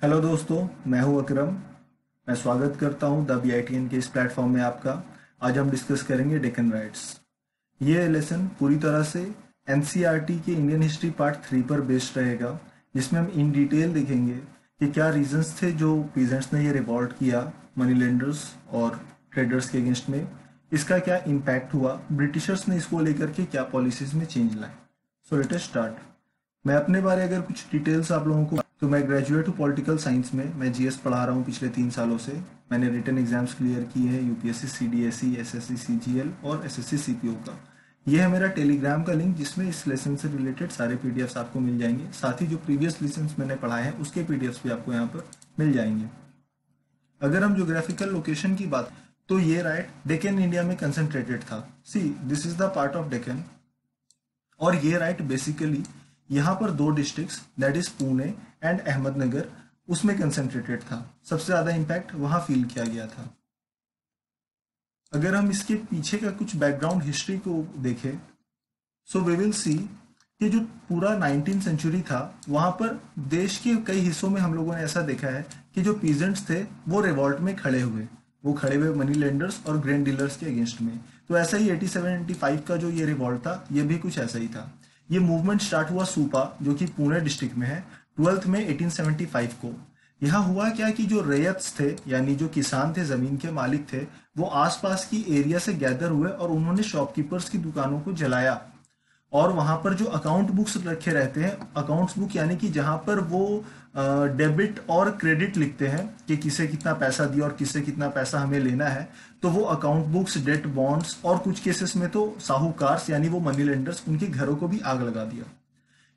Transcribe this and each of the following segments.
Hello दोस्तों, मैं हूं अकरम। मैं स्वागत करता हूं द BITN के इस प्लेटफॉर्म में आपका। आज हम डिस्कस करेंगे डेक्कन राइट्स। ये लेसन पूरी तरह से NCERT के इंडियन हिस्ट्री पार्ट 3 पर बेस्ड रहेगा, जिसमें हम इन डिटेल देखेंगे कि क्या रीजंस थे जो पीजेंट्स ने ये रिवॉल्ट किया मनी लेंडर्स और ट्रेडर्स के अगेंस्ट में। इसका क्या इम्पैक्ट हुआ, ब्रिटिशर्स ने इसको लेकर के क्या पॉलिसीज में चेंज लाए। So let us start. मैं अपने बारे अगर कुछ डिटेल्स आप लोगों को, तो मैं ग्रेजुएट हूँ पॉलिटिकल साइंस में। मैं GS पढ़ा रहा हूँ पिछले 3 सालों से। मैंने रिटन एग्जाम्स क्लियर किए हैं UPSC CDSE SSC CGL और SSC CPO का। ये है मेरा टेलीग्राम का लिंक, जिसमें इस लेसन से रिलेटेड सारे PDFs आपको मिल जाएंगे। साथ ही जो प्रीवियस लेसन्स मैंने पढ़ाए हैं उसके PDFs भी आपको यहाँ पर मिल जाएंगे। अगर हम जोग्राफिकल लोकेशन की बात, तो ये राइट डेक्कन इंडिया में कंसंट्रेटेड था। See this is the part of Deccan. और ये राइट बेसिकली यहाँ पर 2 districts, that is Pune and Ahmednagar, उसमें कंसंट्रेटेड था। सबसे ज्यादा इंपैक्ट वहां फील किया गया था। अगर हम इसके पीछे का कुछ बैकग्राउंड हिस्ट्री को देखें, सो वी विल सी कि जो पूरा 19th सेंचुरी था, वहां पर देश के कई हिस्सों में हम लोगों ने ऐसा देखा है कि जो पीजेंट्स थे वो रिवॉल्ट में खड़े हुए। वो खड़े हुए मनी लेंडर्स और ग्रेन डीलर्स के अगेंस्ट में। तो ऐसा ही 87-85 का जो ये रिवॉल्ट था, ये भी कुछ ऐसा ही था। ये मूवमेंट स्टार्ट हुआ सूपा, जो कि पुणे डिस्ट्रिक्ट में है, 12 में 1875 को। यहाँ हुआ क्या कि जो रैयत्स थे, यानी जो किसान थे, जमीन के मालिक थे, वो आसपास की एरिया से गैदर हुए और उन्होंने शॉपकीपर्स की दुकानों को जलाया। और वहां पर जो अकाउंट बुक्स रखे रहते हैं, अकाउंट्स बुक यानी कि जहां पर वो डेबिट और क्रेडिट लिखते हैं कि किसे कितना पैसा दिया और किसे कितना पैसा हमें लेना है, तो वो अकाउंट बुक्स, डेट बॉन्ड्स और कुछ केसेस में तो साहूकार यानी वो मनी लेंडर्स, उनके घरों को भी आग लगा दिया।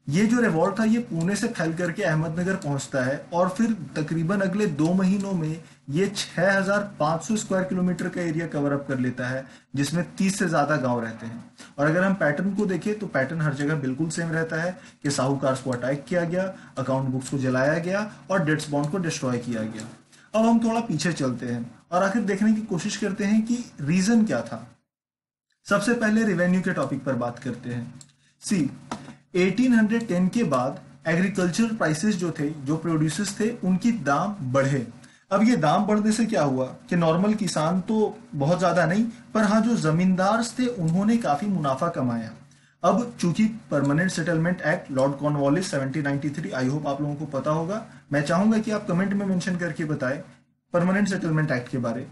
ये जो रिवॉल्ट था, ये पुणे से फैल करके अहमदनगर पहुंचता है और फिर तकरीबन अगले 2 महीनों में ये 6500 स्क्वायर किलोमीटर का एरिया कवर अप कर लेता है, जिसमें 30 से ज्यादा गांव रहते हैं। और अगर हम पैटर्न को देखें, तो पैटर्न हर जगह बिल्कुल सेम रहता है कि साहूकार को अटैक किया गया, अकाउंट बुक्स को जलाया गया और डेट्स बॉन्ड को डिस्ट्रॉय किया गया। अब हम थोड़ा पीछे चलते हैं और आखिर देखने की कोशिश करते हैं कि रीजन क्या था। सबसे पहले रेवेन्यू के टॉपिक पर बात करते हैं। सी 1810 के बाद एग्रीकल्चर प्राइसेस जो थे, जो प्रोड्यूसर्स थे, उनकी दाम बढ़े। अब ये दाम बढ़ने से क्या हुआ कि नॉर्मल किसान तो बहुत ज्यादा नहीं, पर हाँ जो जमींदार थे उन्होंने काफी मुनाफा कमाया। अब चूंकि permanent settlement act Lord Cornwallis 1793, I hope आप लोगों को पता होगा। मैं चाहूंगा कि आप कमेंट में मेंशन करके बताएं परमानेंट सेटलमेंट एक्ट के बारे।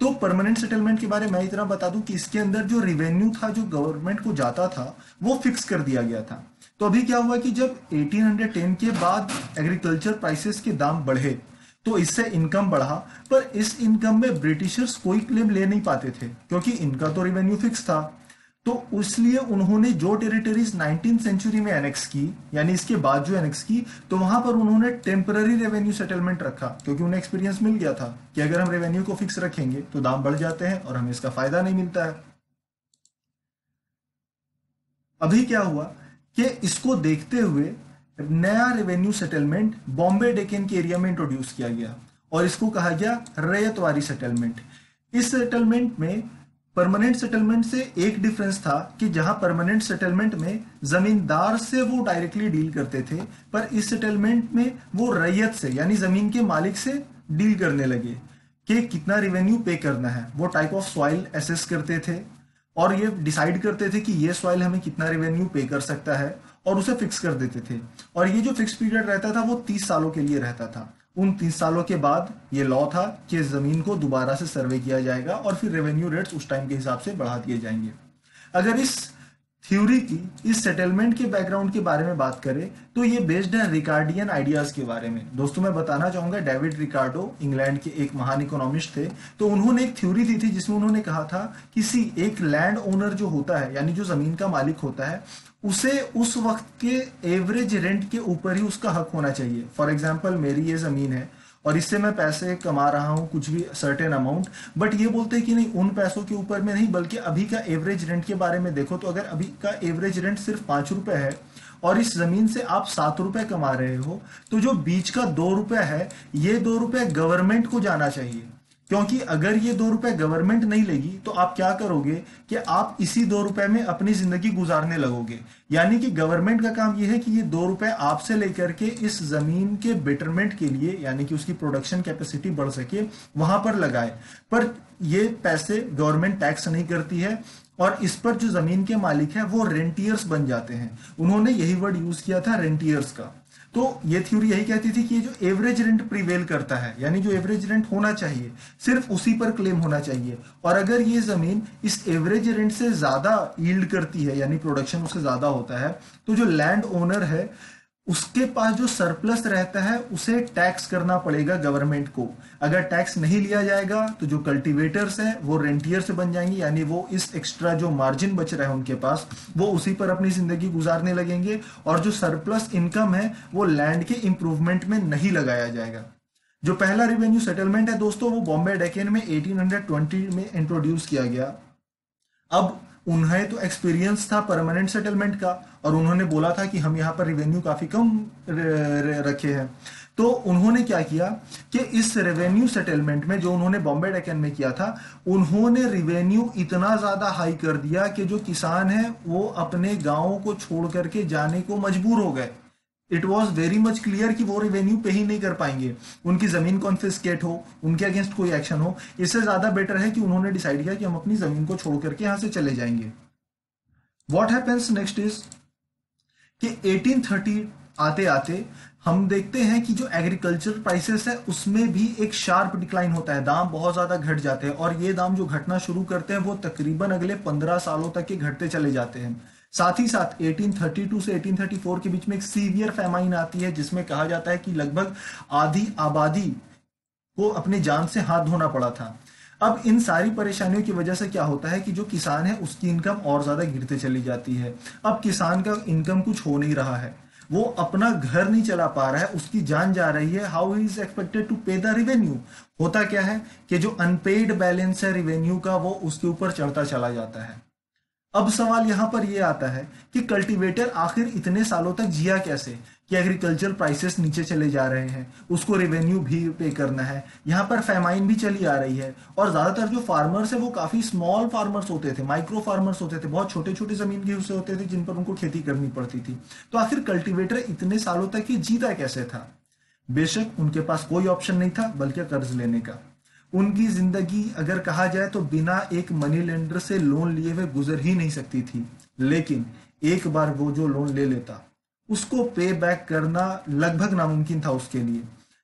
तो परमानेंट सेटलमेंट के बारे में मैं इतना बता दूं कि इसके अंदर जो रेवेन्यू था, जो गवर्नमेंट को जाता था, वो फिक्स कर दिया गया था। तो अभी क्या हुआ कि जब 1810 के बाद एग्रीकल्चर प्राइसेस के दाम बढ़े, तो इससे इनकम बढ़ा, पर इस इनकम में ब्रिटिशर्स कोई क्लेम ले नहीं पाते थे, क्योंकि इनका तो रेवेन्यू फिक्स था। तो इसलिए उन्होंने जो टेरिटरीज 19th सेंचुरी में एनेक्स की, यानी इसके बाद जो एनेक्स की, तो वहां पर उन्होंने टेम्पररी रेवेन्यू सेटलमेंट रखा, क्योंकि उन्हें एक्सपीरियंस मिल गया था कि अगर हम रेवेन्यू को फिक्स रखेंगे तो दाम बढ़ जाते हैं और हमें इसका फायदा नहीं मिलता है। अभी क्या हुआ कि इसको देखते हुए नया रेवेन्यू सेटलमेंट बॉम्बे डेक्कन के एरिया में इंट्रोड्यूस किया गया और इसको कहा गया रैयतवारी सेटलमेंट। इस सेटलमेंट में परमानेंट सेटलमेंट से एक डिफरेंस था कि जहां परमानेंट सेटलमेंट में जमींदार से वो डायरेक्टली डील करते थे, पर इस सेटलमेंट में वो रैयत से, यानी जमीन के मालिक से डील करने लगे कि कितना रेवेन्यू पे करना है। वो टाइप ऑफ सॉइल एसेस करते थे और ये डिसाइड करते थे कि ये सॉइल हमें कितना रेवेन्यू पे कर सकता है और उसे फिक्स कर देते थे। और ये जो फिक्स पीरियड रहता था वो 30 सालों के लिए रहता था। उन 30 सालों के बाद ये लॉ था कि जमीन को दोबारा से सर्वे किया जाएगा और फिर रेवेन्यू रेट्स उस टाइम के हिसाब से बढ़ा दिए जाएंगे। अगर इस थ्योरी की, इस सेटलमेंट के बैकग्राउंड के बारे में बात करें, तो ये बेस्ड है रिकार्डियन आइडियाज के बारे में। दोस्तों मैं बताना चाहूंगा, डेविड रिकार्डो इंग्लैंड के एक महान इकोनॉमिस्ट थे। तो उन्होंने एक थ्योरी दी थी जिसमें उन्होंने कहा था कि एक लैंड ओनर जो होता है, यानी जो जमीन का मालिक होता है, उसे उस वक्त के एवरेज रेंट के ऊपर ही उसका हक होना चाहिए। फॉर एग्जाम्पल मेरी ये जमीन है और इससे मैं पैसे कमा रहा हूं, कुछ भी सर्टेन अमाउंट, बट ये बोलते हैं कि नहीं, उन पैसों के ऊपर में नहीं, बल्कि अभी का एवरेज रेंट के बारे में देखो। तो अगर अभी का एवरेज रेंट सिर्फ 5 रुपए है और इस जमीन से आप 7 रुपए कमा रहे हो, तो जो बीच का 2 रुपए है, ये 2 रुपए गवर्नमेंट को जाना चाहिए। क्योंकि अगर ये 2 रुपए गवर्नमेंट नहीं लेगी तो आप क्या करोगे कि आप इसी 2 रुपए में अपनी जिंदगी गुजारने लगोगे। यानी कि गवर्नमेंट का काम ये है कि ये 2 रुपए आपसे लेकर के इस जमीन के बेटरमेंट के लिए, यानी कि उसकी प्रोडक्शन कैपेसिटी बढ़ सके, वहां पर लगाए। पर ये पैसे गवर्नमेंट टैक्स नहीं करती है, और इस पर जो जमीन के मालिक है वो रेंटियर्स बन जाते हैं। उन्होंने यही वर्ड यूज किया था, रेंटियर्स का। तो ये थ्योरी यही कहती थी कि ये जो एवरेज रेंट प्रिवेल करता है, यानी जो एवरेज रेंट होना चाहिए सिर्फ उसी पर क्लेम होना चाहिए, और अगर ये जमीन इस एवरेज रेंट से ज्यादा यील्ड करती है, यानी प्रोडक्शन उससे ज्यादा होता है, तो जो लैंड ओनर है उसके पास जो सरप्लस रहता है उसे टैक्स करना पड़ेगा गवर्नमेंट को। अगर टैक्स नहीं लिया जाएगा तो जो कल्टीवेटर्स हैं वो रेंटियर से बन जाएंगे, यानी वो इस एक्स्ट्रा जो मार्जिन बच रहा है उनके पास वो उसी पर अपनी जिंदगी गुजारने लगेंगे, और जो सरप्लस इनकम है वो लैंड के इंप्रूवमेंट में नहीं लगाया जाएगा। जो पहला रिवेन्यू सेटलमेंट है दोस्तों वो बॉम्बे डेकेन में 1820 में इंट्रोड्यूस किया गया। अब उन्हें तो एक्सपीरियंस था परमानेंट सेटलमेंट का, और उन्होंने बोला था कि हम यहाँ पर रिवेन्यू काफी कम रखे हैं। तो उन्होंने क्या किया कि इस रेवेन्यू सेटलमेंट में जो उन्होंने बॉम्बे डेकन में किया था, उन्होंने रिवेन्यू इतना ज्यादा हाई कर दिया कि जो किसान है वो अपने गांवों को छोड़ करके जाने को मजबूर हो गए। It was very much clear कि वो रेवेन्यू पे ही नहीं कर पाएंगे, उनकी जमीन कॉन्फिस्केट हो, उनके अगेंस्ट कोई एक्शन हो। इससे ज्यादा बेटर है कि उन्होंने डिसाइड किया कि हम अपनी जमीन को छोड़ करके यहां से चले जाएंगे। व्हाट हैपेंस नेक्स्ट इज कि 1830 आते आते हम देखते हैं कि जो एग्रीकल्चर प्राइसेस है उसमें भी एक शार्प डिक्लाइन होता है, दाम बहुत ज्यादा घट जाते हैं, और ये दाम जो घटना शुरू करते हैं वो तकरीबन अगले 15 सालों तक के घटते चले जाते हैं। साथ ही साथ 1832 से 1834 के बीच में एक सीवियर फैमाइन आती है, जिसमें कहा जाता है कि लगभग आधी आबादी को अपनी जान से हाथ धोना पड़ा था। अब इन सारी परेशानियों की वजह से क्या होता है कि जो किसान है उसकी इनकम और ज्यादा गिरते चली जाती है। अब किसान का इनकम कुछ हो नहीं रहा है, वो अपना घर नहीं चला पा रहा है, उसकी जान जा रही है। How he is expected to pay the revenue? होता क्या है कि जो अनपेड बैलेंस है रिवेन्यू का वो उसके ऊपर चढ़ता चला जाता है। अब सवाल यहां पर यह आता है कि कल्टीवेटर आखिर इतने सालों तक जिया कैसे, कि एग्रीकल्चर प्राइसेस नीचे चले जा रहे हैं, उसको रेवेन्यू भी पे करना है, यहाँ पर फैमाइन भी चली आ रही है, और ज्यादातर जो फार्मर्स है वो काफी स्मॉल फार्मर्स होते थे, माइक्रो फार्मर्स होते थे, बहुत छोटे छोटे जमीन के हिस्से होते थे जिन पर उनको खेती करनी पड़ती थी। तो आखिर कल्टीवेटर इतने सालों तक ये जीता कैसे था? बेशक उनके पास कोई ऑप्शन नहीं था बल्कि कर्ज लेने का। उनकी जिंदगी अगर कहा जाए तो बिना एक मनी लेंडर से लोन लिए हुए गुजर ही नहीं सकती थी, लेकिन एक बार वो जो लोन ले लेता उसको पे बैक करना लगभग नामुमकिन था उसके लिए।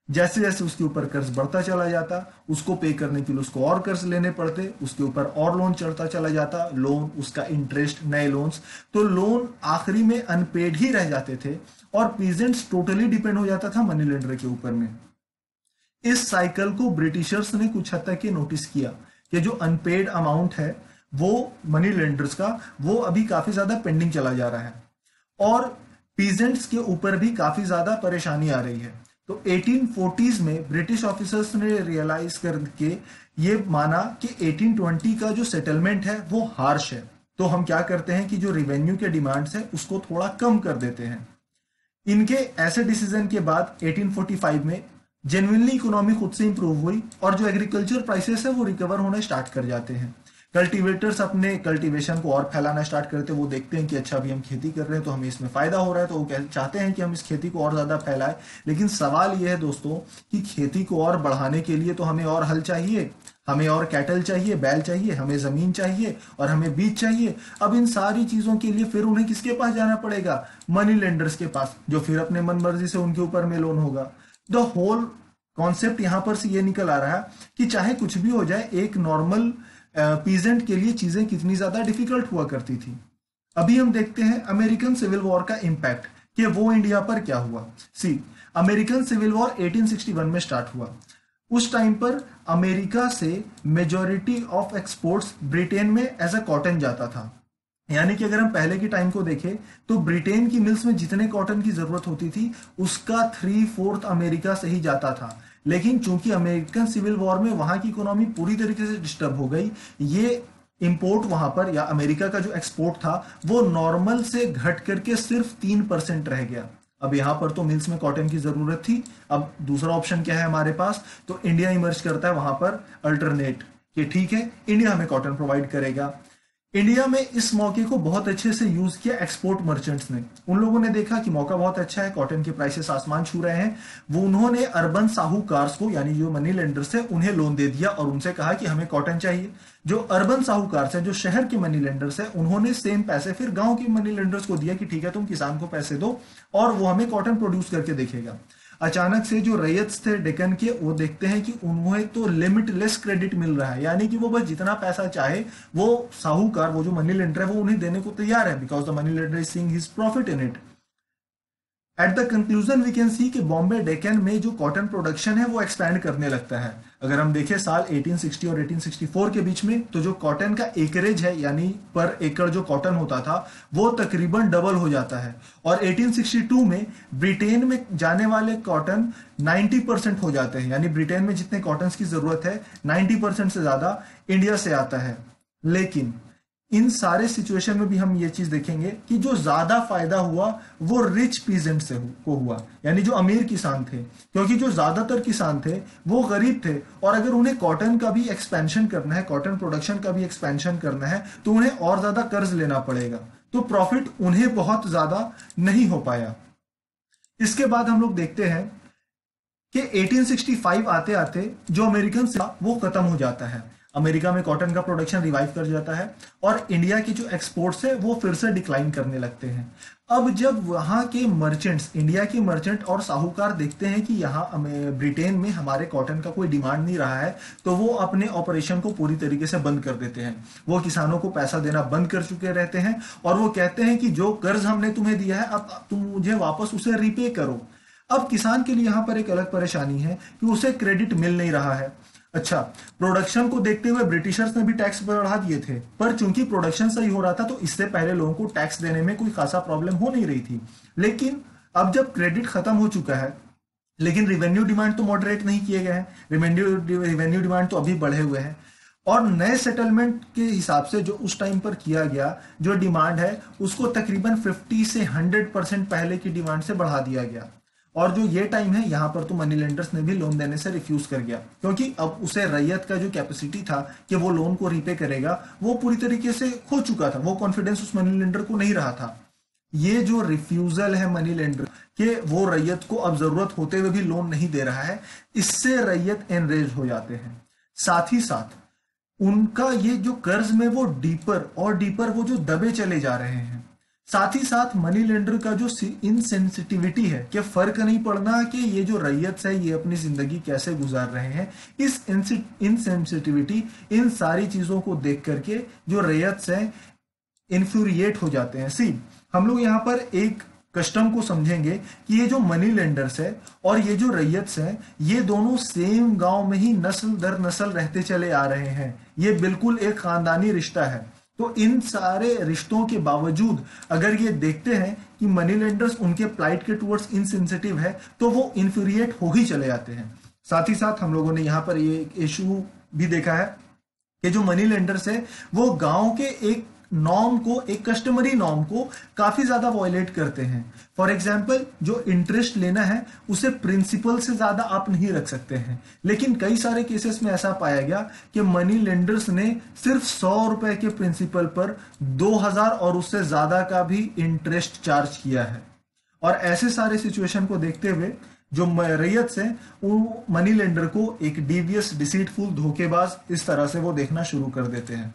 जैसे जैसे उसके ऊपर कर्ज बढ़ता चला जाता, उसको पे करने के लिए उसको और कर्ज लेने पड़ते, उसके ऊपर और लोन चढ़ता चला जाता, लोन, उसका इंटरेस्ट, नए लोन्स, तो लोन आखिरी में अनपेड ही रह जाते थे, और पीजेंट्स टोटली डिपेंड हो जाता था मनी लेंडर के ऊपर में। इस साइकिल को ब्रिटिशर्स ने कुछ हद तक नोटिस किया कि जो अनपेड अमाउंट है वो मनी लेंडर्स का, वो अभी काफी ज्यादा पेंडिंग चला जा रहा है, और पीजेंट्स के ऊपर भी काफी ज्यादा परेशानी आ रही है। तो 1840s में ब्रिटिश ऑफिसर्स ने रियलाइज करके ये माना कि 1820 का जो सेटलमेंट है वो हार्श है, तो हम क्या करते हैं कि जो रिवेन्यू के डिमांड्स है उसको थोड़ा कम कर देते हैं। इनके ऐसे डिसीजन के बाद 1845 में जेन्युइनली इकोनॉमी खुद से इंप्रूव हुई, और जो एग्रीकल्चर प्राइसेस है वो रिकवर होना स्टार्ट कर जाते हैं। कल्टीवेटर्स अपने कल्टीवेशन को और फैलाना स्टार्ट करते हैं, वो देखते हैं कि अच्छा अभी हम खेती कर रहे हैं तो हमें इसमें फायदा हो रहा है, तो वो चाहते हैं कि हम इस खेती को और ज्यादा फैलाएं। लेकिन सवाल यह है दोस्तों कि खेती को और बढ़ाने के लिए तो हमें और हल चाहिए, हमें और कैटल चाहिए, बैल चाहिए, हमें जमीन चाहिए, और हमें बीज चाहिए। अब इन सारी चीजों के लिए फिर उन्हें किसके पास जाना पड़ेगा? मनी लेंडर्स के पास, जो फिर अपने मन मर्जी से उनके ऊपर में लोन होगा। द होल कॉन्सेप्ट यहां पर से ये निकल आ रहा है कि चाहे कुछ भी हो जाए, एक नॉर्मल पीजेंट के लिए चीजें कितनी ज्यादा डिफिकल्ट हुआ करती थी। अभी हम देखते हैं अमेरिकन सिविल वॉर का इंपैक्ट, कि वो इंडिया पर क्या हुआ। सी, अमेरिकन सिविल वॉर 1861 में स्टार्ट हुआ। उस टाइम पर अमेरिका से मेजॉरिटी ऑफ एक्सपोर्ट्स ब्रिटेन में एज अ कॉटन जाता था। यानी कि अगर हम पहले के टाइम को देखें तो ब्रिटेन की मिल्स में जितने कॉटन की जरूरत होती थी उसका 3/4 अमेरिका से ही जाता था। लेकिन चूंकि अमेरिकन सिविल वॉर में वहां की इकोनॉमी पूरी तरीके से डिस्टर्ब हो गई, ये इंपोर्ट वहां पर, या अमेरिका का जो एक्सपोर्ट था वो नॉर्मल से घट करके सिर्फ 3% रह गया। अब यहाँ पर तो मिल्स में कॉटन की जरूरत थी, अब दूसरा ऑप्शन क्या है हमारे पास, तो इंडिया इमर्ज करता है वहां पर अल्टरनेट, कि ठीक है इंडिया हमें कॉटन प्रोवाइड करेगा। इंडिया में इस मौके को बहुत अच्छे से यूज किया एक्सपोर्ट मर्चेंट्स ने। उन लोगों ने देखा कि मौका बहुत अच्छा है, कॉटन के प्राइसेस आसमान छू रहे हैं, वो उन्होंने अर्बन साहूकार्स को, यानी जो मनी लेंडर्स है, उन्हें लोन दे दिया और उनसे कहा कि हमें कॉटन चाहिए। जो अर्बन साहूकार्स है, जो शहर के मनी लेंडर्स है, उन्होंने सेम पैसे फिर गांव के मनी लेंडर्स को दिया कि ठीक है तुम किसान को पैसे दो और वो हमें कॉटन प्रोड्यूस करके देखेगा। अचानक से जो रैयत्स थे डेक्कन के, वो देखते हैं कि उन्हें तो लिमिटलेस क्रेडिट मिल रहा है, यानी कि वो बस जितना पैसा चाहे वो साहूकार, वो जो मनी लेंडर है, वो उन्हें देने को तैयार है, because the money lender is seeing his profit in it. At the conclusion we can see कि बॉम्बे डेक्कन में जो कॉटन प्रोडक्शन है वो एक्सपैंड करने लगता है। अगर हम देखें साल 1860 और 1864 के बीच में, तो जो कॉटन का एकरेज है, यानी पर एकड़ जो कॉटन होता था, वो तकरीबन डबल हो जाता है। और 1862 में ब्रिटेन में जाने वाले कॉटन 90% हो जाते हैं, यानी ब्रिटेन में जितने कॉटन की जरूरत है 90% से ज्यादा इंडिया से आता है। लेकिन इन सारे सिचुएशन में भी हम ये चीज देखेंगे कि जो ज्यादा फायदा हुआ वो रिच पीजेंट से को हुआ, यानी जो अमीर किसान थे, क्योंकि जो ज्यादातर किसान थे वो गरीब थे, और अगर उन्हें कॉटन का भी एक्सपेंशन करना है, कॉटन प्रोडक्शन का भी एक्सपेंशन करना है, तो उन्हें और ज्यादा कर्ज लेना पड़ेगा, तो प्रॉफिट उन्हें बहुत ज्यादा नहीं हो पाया। इसके बाद हम लोग देखते हैं कि 1865 आते आते जो अमेरिकन था वो खत्म हो जाता है। अमेरिका में कॉटन का प्रोडक्शन रिवाइव कर जाता है और इंडिया की जो एक्सपोर्ट्स है वो फिर से डिक्लाइन करने लगते हैं। अब जब वहां के मर्चेंट्स, इंडिया के मर्चेंट और साहूकार देखते हैं कि यहाँ ब्रिटेन में हमारे कॉटन का कोई डिमांड नहीं रहा है, तो वो अपने ऑपरेशन को पूरी तरीके से बंद कर देते हैं। वो किसानों को पैसा देना बंद कर चुके रहते हैं और वो कहते हैं कि जो कर्ज हमने तुम्हें दिया है अब तुम मुझे वापस उसे रिपे करो। अब किसान के लिए यहाँ पर एक अलग परेशानी है कि उसे क्रेडिट मिल नहीं रहा है। अच्छा, प्रोडक्शन को देखते हुए ब्रिटिशर्स ने भी टैक्स बढ़ा दिए थे, पर चूंकि प्रोडक्शन सही हो रहा था तो इससे पहले लोगों को टैक्स देने में कोई खासा प्रॉब्लम हो नहीं रही थी। लेकिन अब जब क्रेडिट खत्म हो चुका है, लेकिन रिवेन्यू डिमांड तो मॉडरेट नहीं किए गए हैं, रिवेन्यू डिमांड तो अभी बढ़े हुए हैं, और नए सेटलमेंट के हिसाब से जो उस टाइम पर किया गया जो डिमांड है उसको तकरीबन 50 से 100% पहले की डिमांड से बढ़ा दिया गया। और जो ये टाइम है यहाँ पर तो मनी लेंडर्स ने भी लोन देने से रिफ्यूज कर गया, क्योंकि अब उसे रैयत का जो कैपेसिटी था कि वो लोन को रीपे करेगा वो पूरी तरीके से खो चुका था, वो कॉन्फिडेंस उस मनी लेंडर को नहीं रहा था। ये जो रिफ्यूजल है मनी लेंडर के, वो रैयत को अब जरूरत होते हुए भी लोन नहीं दे रहा है, इससे रैयत एनरेज हो जाते हैं। साथ ही साथ उनका ये जो कर्ज में वो डीपर और डीपर वो जो दबे चले जा रहे हैं। साथ ही साथ मनी लेंडर का जो इनसेंसिटिविटी है कि फर्क नहीं पड़ना कि ये जो रैयत है ये अपनी जिंदगी कैसे गुजार रहे हैं, इस इनसेंसिटिविटी, इन सारी चीजों को देख करके जो रैयत है इन्फ्यूरिएट हो जाते हैं। सी, हम लोग यहाँ पर एक कस्टम को समझेंगे कि ये जो मनी लेंडर्स है और ये जो रैयत है, ये दोनों सेम गांव में ही नस्ल दर नस्ल रहते चले आ रहे हैं। ये बिल्कुल एक खानदानी रिश्ता है। तो इन सारे रिश्तों के बावजूद अगर ये देखते हैं कि मनी लेंडर्स उनके प्लाइट के टुवर्ड्स इनसेंसिटिव है, तो वो इन्फ्यूरिएट हो ही चले जाते हैं। साथ ही साथ हम लोगों ने यहाँ पर ये इशू भी देखा है कि जो मनी लेंडर्स है वो गांव के एक नॉर्म को, एक कस्टमरी नॉर्म को काफी ज्यादा वॉयलेट करते हैं। फॉर एग्जाम्पल, जो इंटरेस्ट लेना है उसे प्रिंसिपल से ज्यादा आप नहीं रख सकते हैं, लेकिन कई सारे केसेस में ऐसा पाया गया कि मनी लेंडर्स ने सिर्फ 100 रुपए के प्रिंसिपल पर 2000 और उससे ज्यादा का भी इंटरेस्ट चार्ज किया है। और ऐसे सारे सिचुएशन को देखते हुए जो रैयत है वो मनी लेंडर को एक डीवियस, डिसीटफुल, धोखेबाज इस तरह से वो देखना शुरू कर देते हैं।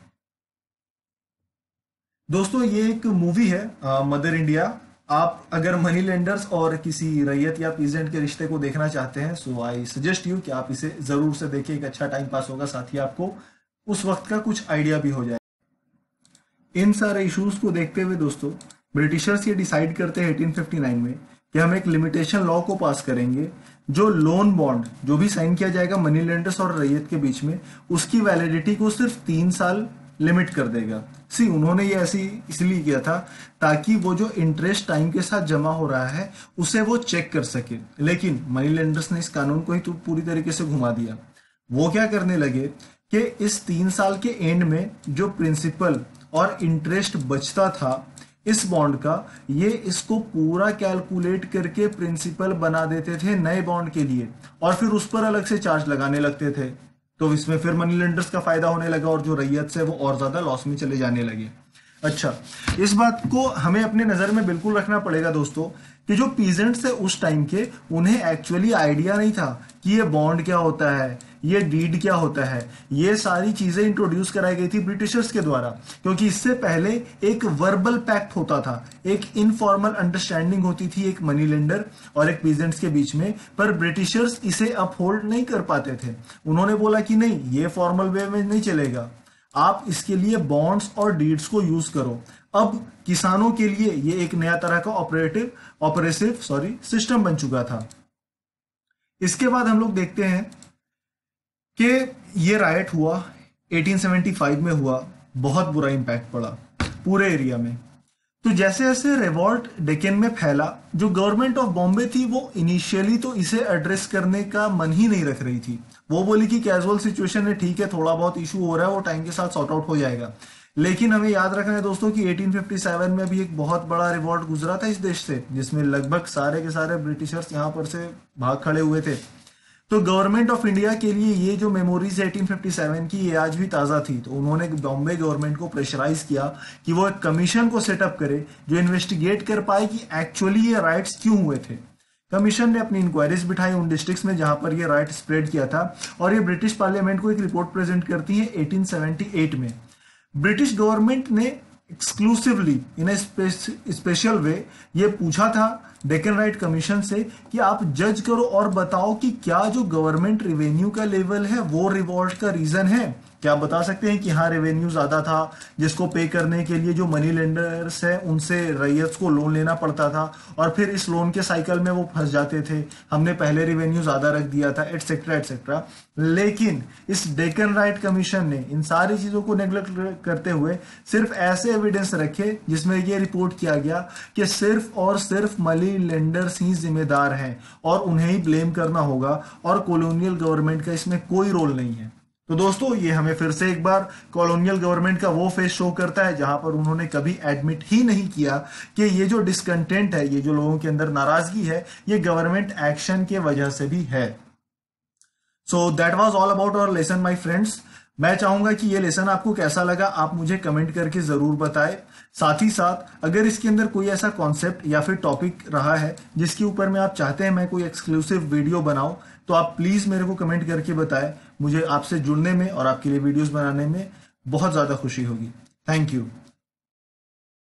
दोस्तों, ये एक मूवी है मदर इंडिया। आप अगर मनी लेंडर्स और किसी रैयत या पीजेंट के रिश्ते को देखना चाहते हैं, सो आई सजेस्ट यू कि आप इसे जरूर से देखिए। एक अच्छा टाइम पास होगा, साथ ही आपको उस वक्त का कुछ आइडिया भी हो जाए। इन सारे इश्यूज को देखते हुए दोस्तों, ब्रिटिशर्स ये डिसाइड करते हैं 1859 में कि हम एक लिमिटेशन लॉ को पास करेंगे जो लोन बॉन्ड जो भी साइन किया जाएगा मनी लेंडर्स और रैयत के बीच में, उसकी वैलिडिटी को सिर्फ 3 साल लिमिट कर देगा। सी, उन्होंने ये ऐसी इसलिए किया था ताकि वो जो इंटरेस्ट टाइम के साथ जमा हो रहा है उसे वो चेक कर सके। लेकिन मनी लेंडर्स ने इस कानून को ही तो पूरी तरीके से घुमा दिया। वो क्या करने लगे कि इस 3 साल के एंड में जो प्रिंसिपल और इंटरेस्ट बचता था इस बॉन्ड का, ये इसको पूरा कैलकुलेट करके प्रिंसिपल बना देते थे नए बॉन्ड के लिए, और फिर उस पर अलग से चार्ज लगाने लगते थे। तो इसमें फिर मनी लेंडर्स का फायदा होने लगा और जो रैयत है वो और ज्यादा लॉस में चले जाने लगे। अच्छा, इस बात को हमें अपने नजर में बिल्कुल रखना पड़ेगा दोस्तों कि जो पीजेंट्स थे उस टाइम के, उन्हें एक्चुअली आइडिया नहीं था कि ये बॉन्ड क्या होता है, ये डीड क्या होता है। ये सारी चीजें इंट्रोड्यूस कराई गई थी ब्रिटिशर्स के द्वारा, क्योंकि इससे पहले एक वर्बल पैक्ट होता था, एक इनफॉर्मल अंडरस्टैंडिंग होती थी एक मनी लेंडर और एक पीजेंट्स के बीच में, पर ब्रिटिशर्स इसे अपहोल्ड नहीं कर पाते थे। उन्होंने बोला कि नहीं, ये फॉर्मल वे में नहीं चलेगा, आप इसके लिए बॉन्ड्स और डीड्स को यूज करो। अब किसानों के लिए ये एक नया तरह का ऑपरेसिव सिस्टम बन चुका था। इसके बाद हम लोग देखते हैं कि ये राइट हुआ 1875 में हुआ, बहुत बुरा इंपैक्ट पड़ा पूरे एरिया में। तो जैसे जैसे रिवॉल्ट डेक्कन में फैला, जो गवर्नमेंट ऑफ बॉम्बे थी वो इनिशियली तो इसे एड्रेस करने का मन ही नहीं रख रही थी। वो बोली कि कैजुअल सिचुएशन है, ठीक है, थोड़ा बहुत इशू हो रहा है, वो टाइम के साथ सॉर्ट आउट हो जाएगा। लेकिन हमें याद रखना है दोस्तों कि 1857 में भी एक बहुत बड़ा रिवॉल्ट गुजरा था इस देश से, जिसमें लगभग सारे के सारे ब्रिटिशर्स यहाँ पर से भाग खड़े हुए थे। तो गवर्नमेंट ऑफ इंडिया के लिए ये जो मेमोरीज 1857 की, ये आज भी ताज़ा थी। तो उन्होंने बॉम्बे गवर्नमेंट को प्रेशराइज किया कि वो एक कमीशन को सेटअप करे जो इन्वेस्टिगेट कर पाए कि एक्चुअली ये राइट्स क्यों हुए थे। कमीशन ने अपनी इंक्वायरीज बिठाई उन डिस्ट्रिक्ट्स में जहां पर ये राइट स्प्रेड किया था, और ये ब्रिटिश पार्लियामेंट को एक रिपोर्ट प्रेजेंट करती है 1878 में। ब्रिटिश गवर्नमेंट ने एक्सक्लूसिवली इन ए स्पेशल वे ये पूछा था डेक्कन राइट कमीशन से कि आप जज करो और बताओ कि क्या जो गवर्नमेंट रेवेन्यू का लेवल है वो रिवॉल्ट का रीजन है। क्या आप बता सकते हैं कि हाँ, रेवेन्यू ज्यादा था, जिसको पे करने के लिए जो मनी लेंडर्स है उनसे रैयत को लोन लेना पड़ता था, और फिर इस लोन के साइकिल में वो फंस जाते थे, हमने पहले रेवेन्यू ज्यादा रख दिया था, एटसेट्रा एटसेट्रा। लेकिन इस डेक्कन राइट कमीशन ने इन सारी चीजों को नेग्लेक्ट करते हुए सिर्फ ऐसे एविडेंस रखे जिसमें ये रिपोर्ट किया गया कि सिर्फ और सिर्फ मनी लेंडर्स ही जिम्मेदार हैं और उन्हें ही ब्लेम करना होगा, और कॉलोनियल गवर्नमेंट का इसमें कोई रोल नहीं है। तो दोस्तों, ये हमें फिर से एक बार कॉलोनियल गवर्नमेंट का वो फेस शो करता है जहां पर उन्होंने कभी एडमिट ही नहीं किया कि ये जो डिसकंटेंट है, ये जो लोगों के अंदर नाराजगी है, ये गवर्नमेंट एक्शन के वजह से भी है। So that was all about our lesson my friends. मैं चाहूंगा कि ये लेसन आपको कैसा लगा आप मुझे कमेंट करके जरूर बताएं। साथ ही साथ अगर इसके अंदर कोई ऐसा कॉन्सेप्ट या फिर टॉपिक रहा है जिसके ऊपर में आप चाहते हैं मैं कोई एक्सक्लूसिव वीडियो बनाऊं, तो आप प्लीज मेरे को कमेंट करके बताएं। मुझे आपसे जुड़ने में और आपके लिए वीडियोस बनाने में बहुत ज्यादा खुशी होगी। Thank you.